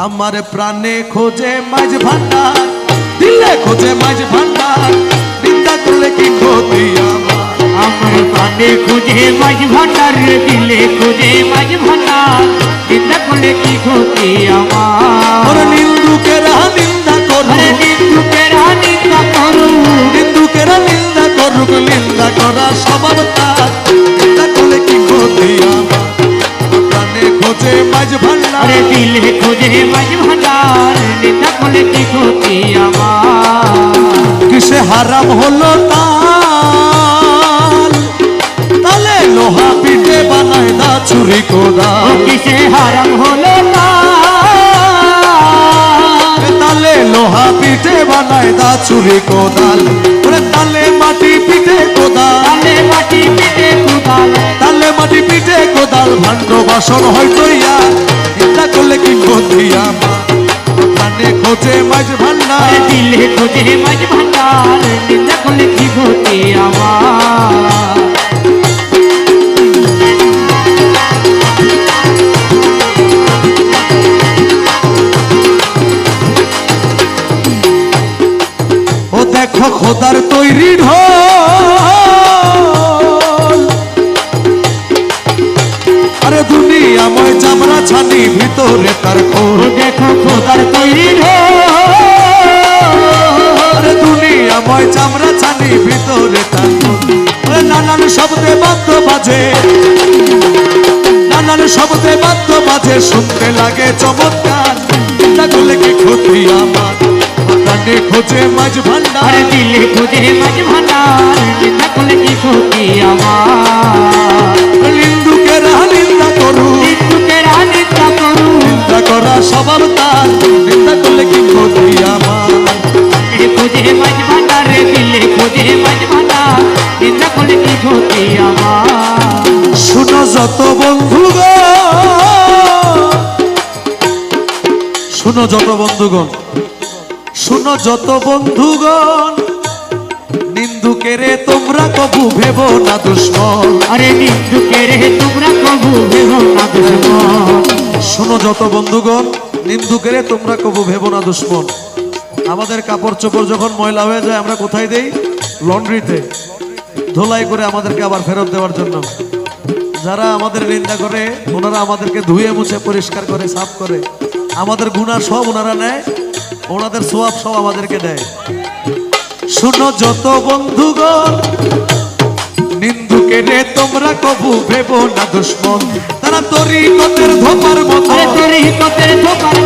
আমার প্রাণে খোঁজে মাঝ ভান্ডার, দিলে খোঁজে মাঝ ভান্ডার, নিন্দা করলে কি ক্ষতি আমার? আমার প্রাণে খোঁজে মাঝ ভান্ডার, দিলে খোঁজে মাঝ ভান্ডার, নিন্দা করলে কি ক্ষতি আমার? নিন্দুকেরা নিন্দা করুক, নিন্দুকেরা নিন্দা করুক, নিন্দুকেরা নিন্দা করুক, নিন্দা করা স্বভাব তার, নিন্দা করলে কি ক্ষতি আমার? প্রাণে খোঁজে মাঝ ভান্ডার, দিলে খোঁজে মাঝ ভান্ডার, নিন্দা করলে কি ক্ষতি আমার? কিসে হারাম হলো তাল, তালে লোহা পিঠে বানায় দা ছুরি কোদাল। কিসে হারাম হলো তালে লোহা পিঠে বানায় দা ছুরি কোদাল, ওরে তালে মাটি পিঠে কোদাল, তালে মাটি পিঠে কোদাল, তালে মাটি পিঠে কোদাল, ভাণ্ড বাসন হয়তো ইয়া, চিন্তা করলে কি ক্ষতি আমার? প্রাণে খোঁজে মাঝ ভান্ডার, দিলে খোঁজে মাঝ ভান্ডার, নিন্দা করলে কি ক্ষতি আমার? ও দেখো খোদার তৈরি ঢোল, আরে দুনিয়াময় চামড়া ছানি ভিতরে তার খোল। দেখো খোদার তৈরি ঢোল, আরে দুনিয়াময় চামড়া ছানি ভিতরে তার খোল। ওরে নানান শব্দে বাদ্য বাজে, নানান শব্দে বাদ্য বাজে, শুনতে লাগে চমৎকার, চিন্তা করলে কি ক্ষতি আমার? প্রাণে খোঁজে মাঝ ভান্ডার, দিলে খোঁজে মাঝ ভান্ডার, নিন্দা করলে কি ক্ষতি আমার? নিন্দুকেরা নিন্দা করুক, নিন্দুকেরা নিন্দা করুক, নিন্দা করা স্বভাব তার, নিন্দা করলে কি ক্ষতি আমার? খোঁজে মাঝ ভান্ডার, দিলে খোঁজে মাঝ ভান্ডার, নিন্দা করলে কি ক্ষতি আমার? শুনো যত বন্ধুগণ, শুনো যত বন্ধুগণ, শুনো যত বন্ধুগণ, নিন্দুকেরে তোমরা কবু ভেবো না দুশ্মন। আরে নিন্দুকেরে তোমরা কবু ভেবো না দুশ্মন। শুনো যত বন্ধুগণ, নিন্দুকেরে তোমরা কবু ভেবো না দুশ্মন। আমাদের কাপড় চোপড় যখন ময়লা হয়ে যায় আমরা কোথায় দেই? লন্ড্রিতে ধোলাই করে আমাদেরকে আবার ফেরত দেওয়ার জন্য। যারা আমাদের নিন্দা করে ওনারা আমাদেরকে ধুয়ে মুছে পরিষ্কার করে সাফ করে, আমাদের গুনাহ সব ওনারা নেয়, ওনাদের সোয়াব সব আমাদেরকে দেয়। শুনো যত বন্ধুগণ, নিন্দুকেরে তোমরা কবু ভেবো না দুশ্মন, তারা তরিকতের ধোপার মতো, তরিকতের ধোপার